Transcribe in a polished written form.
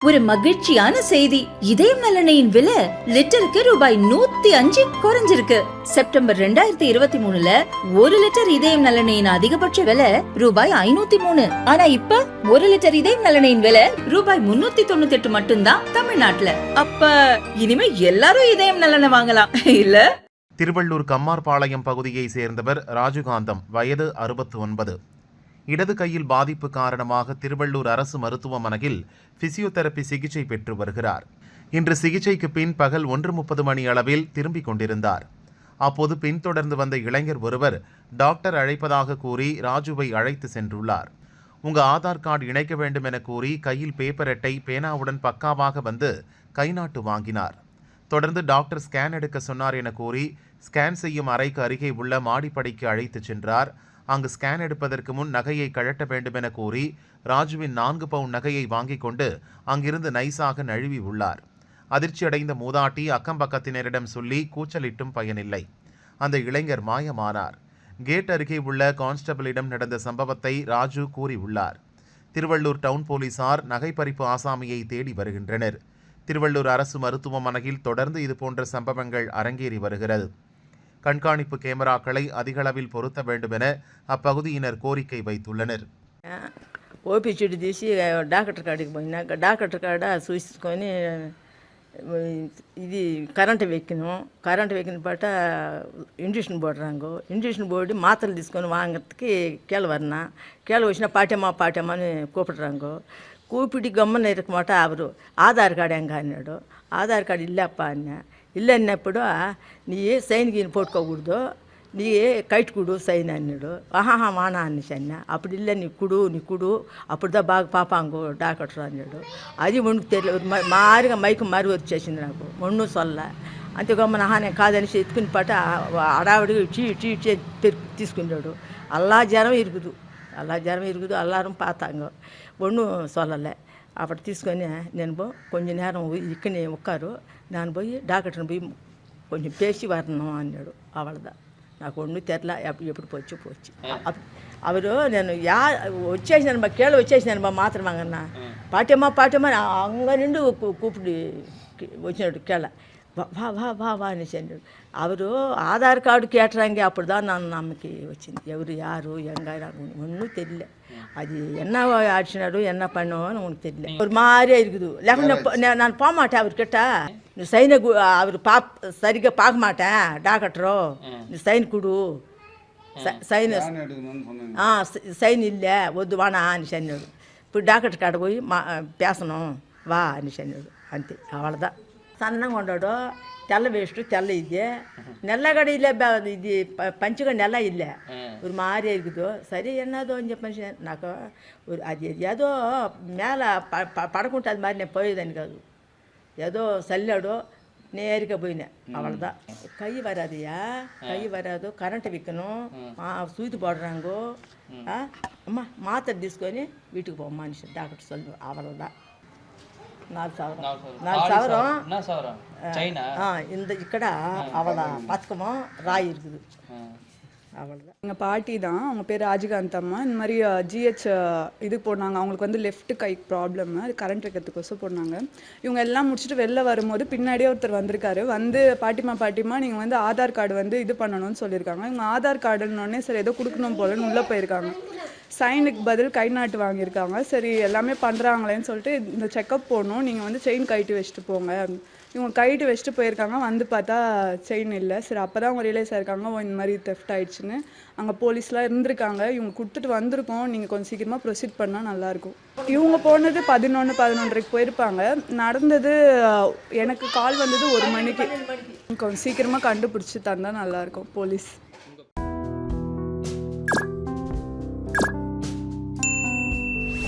ஒரு மகிழ்ச்சியான செய்தி. இதயம் நலனையின் விலை லிட்டருக்கு ரூபாய் 105 குறைஞ்சிருக்கு. செப்டம்பர் 2023ல 1 லிட்டர் இதயம் நலனையின் அதிகபட்ச விலை ரூபாய் 503. ஆனா இப்ப 1 லிட்டர் இதயம் நலனையின் விலை ரூபாய் 398 மட்டும்தான் தமிழ்நாட்டுல. அப்ப இனிமே எல்லாரும் இதயம் நலனை வாங்கலாம் இல்ல? திருவள்ளூர் கம்மார்பாளையம் பகுதியை சேர்ந்தவர் ராஜுகாந்தம், வயது 69. இடது கையில் பாதிப்பு காரணமாக திருவள்ளூர் அரசு மருத்துவமனையில் பிசியோதெரபி சிகிச்சை பெற்று வருகிறார். இன்று சிகிச்சைக்கு பின் பகல் 1:30 மணி அளவில் திரும்பிக் கொண்டிருந்தார். அப்போது பின்தொடர்ந்து வந்த இளைஞர் ஒருவர் டாக்டர் அழைப்பதாக கூறி ராஜுவை அழைத்து சென்றுள்ளார். உங்க ஆதார் கார்டு இணைக்க வேண்டும் என கூறி கையில் பேப்பர் அட்டை பேனாவுடன் பக்காவாக வந்து கைநாட்டு வாங்கினார். தொடர்ந்து டாக்டர் ஸ்கேன் எடுக்க சொன்னார் என கூறி ஸ்கேன் செய்யும் அறைக்கு அருகே உள்ள மாடிப்படிக்கு அழைத்து சென்றார். அங்கு ஸ்கேன் எடுப்பதற்கு முன் நகையை கழட்ட வேண்டும் என கூறி ராஜுவின் 4 பவுன் நகையை வாங்கிக் கொண்டு அங்கிருந்து நைசாக நழுவி உள்ளார். அதிர்ச்சியடைந்த மூதாட்டி அக்கம் பக்கத்தினரிடம் சொல்லி கூச்சலிட்டும் பயனில்லை. அந்த இளைஞர் மாயமானார். கேட் அருகே உள்ள கான்ஸ்டபிளிடம் நடந்த சம்பவத்தை ராஜு கூறியுள்ளார். திருவள்ளூர் டவுன் போலீசார் நகை பறிப்பு ஆசாமியை தேடி வருகின்றனர். திருவள்ளூர் அரசு மருத்துவமனையில் தொடர்ந்து இதுபோன்ற சம்பவங்கள் அரங்கேறி வருகிறது. கண்காணிப்பு கேமராக்களை அதிகளவில் பொருத்த வேண்டும் என அப்பகுதியினர் கோரிக்கை வைத்துள்ளனர். ఓపీ చుట్టు తీసి డాక్టర్ కాడికి పోయినా డాక్టర్ కాడ చూసుకొని ఇది కరెంటు వెక్కిన పాట ఇంజక్షన్ போடுறாங்க. ఇంజక్షన్ போட்டு மாத்திரை తీసుకొని வாங்கிறதுக்கு கீழே వచ్చిన பாட்டியம்மா అని கூப்பிடுறாங்க. கூப்பிட்டு கம்மன்னு இருக்க மாட்டா அவரு ஆதார் கார்டு எங்க అన్నాడు. ఆధార్ కార్డు ఇల్లప్ప అన్న. ఇల్లు అన్నప్పుడు నీ సైన్ గీని పోట్టుకోకూడదు, నీ కైట్ కుడు సైన్ అన్నాడు. ఆహాహా మానా అనేసి అన్న. అప్పుడు ఇల్ల నీ కుడు అప్పుడుదా బాగా పాపాంగు డాక్టర్ అన్నాడు. అది ఒండుకు తెలియదు, మారిగా మైకు మారి వచ్చేసింది నాకు, ఒండు సొల్ల అంతే. గమ్మన నేను కాదనేసి ఎత్తుకుని పాట అడావిడిగా చీ తీసుకున్నాడు. అల్లా జ్వరం ఇరుగుదు అల్లారం పాతాంగ ఒండు సొల్లలే. అప్పుడు తీసుకొని నేను కొంచెం నేరం ఇక్కడనే ఒక్కారు, నేను పోయి డాక్టర్ని పోయి కొంచెం పేసి వరణం అన్నాడు. అవళదా నాకు ఒండు తెరల ఎప్పుడు పోచి అవరు నేను వచ్చేసినాను కేళ వచ్చేసినాను మాత్రం వాங்கண்ணா పాటమ్మ అంగ నిండు కూపిడి వచ్చినాడు కేళ వా అనేసి అన్నాడు. ಅವರು ಆಧಾರ್ ಕಾರ್ಡು ಕೇಟ್ರಂಗೆ ಅప్పుడు தான் நான் நமக்கு వచ్చింది. ఎవరు யாரு எங்க ஒன்றும் தெரியல. அது என்ன ஆடிச்சினாரு என்ன பண்ணுவோன்னு உனக்கு தெரியல. ஒரு மாதிரியா இருக்குது. లేకుండా நான் போக மாட்டேன் அவர்கிட்ட. நீ சைனை அவர் சரிగా பார்க்க மாட்டேன் டாக்டரோ, நீ சைன் கொடு, సైన్ ఇల్లే వద్దు వానా అనేసి అన్నాడు. ఇప్పుడు డాక్టర్ కాడ పోయి పేసనం వా అనేసి అన్నాడు. అంతే అవళదా. సన్నంగా ఉన్నాడు, తెల్ల వేస్ట్ తెల్ల ఇది నెల్లగడ ఇల్లే ఇది పంచగా నెల ఇల్లే ஒரு மாதிரி இருக்குது. சரி என்னதோ చెప్పేసి నాకు అది ఏదో మేళ పడకుంటే అది మరి నేను పోయేదాన్ని కాదు. ఏదో చల్లాడు నేరుగా పోయినా అవళదా. కై వరాదియా కై వరాదు, కరెంటు విక్కను, సూది పోడరాంగు, అమ్మ మాత్ర తీసుకొని వీటికి పో మనిషి డాక్టర్ చల్లు అవళదా. 4,000 இந்த இக்கடா அவளை பத்துக்கமோ ராய் இருக்குது. அவ்வளோதான். எங்கள் பாட்டி தான், அவங்க பேர் ராஜகாந்தம்மா. இந்த மாதிரி ஜிஹெச் இது போனாங்க. அவங்களுக்கு வந்து லெஃப்ட் கை ப்ராப்ளம், அது கரண்ட் வைக்கிறதுக்கோசம் போனாங்க. இவங்க எல்லாம் முடிச்சுட்டு வெளில வரும்போது பின்னாடியே ஒருத்தர் வந்திருக்காரு. வந்து பாட்டிமா நீங்கள் வந்து ஆதார் கார்டு வந்து இது பண்ணணும்னு சொல்லியிருக்காங்க. இவங்க ஆதார் கார்டுன்னொடனே சரி ஏதோ கொடுக்கணும் போலன்னு உள்ளே போயிருக்காங்க. சைனுக்கு பதில் கை நாட்டு வாங்கியிருக்காங்க. சரி எல்லாமே பண்ணுறாங்களேன்னு சொல்லிட்டு இந்த செக்கப் போகணும், நீங்கள் வந்து செயின் கழட்டி வச்சுட்டு போங்க. இவங்க கைட்டு வச்சுட்டு போயிருக்காங்க. வந்து பார்த்தா செயின் இல்லை. சரி அப்போ தான் அவங்க ரியலைஸ் ஆயிருக்காங்க, இந்த மாதிரி தெஃப்ட் ஆயிடுச்சுன்னு. அங்கே போலீஸ்லாம் இருந்திருக்காங்க. இவங்க கொடுத்துட்டு வந்திருக்கோம், நீங்கள் கொஞ்சம் சீக்கிரமாக ப்ரொசீட் பண்ணால் நல்லாயிருக்கும். இவங்க போனது 11:30க்கு போயிருப்பாங்க. நடந்தது எனக்கு கால் வந்தது 1 மணிக்கு. கொஞ்சம் சீக்கிரமாக கண்டுபிடிச்சி தந்தால் நல்லாயிருக்கும் போலீஸ்.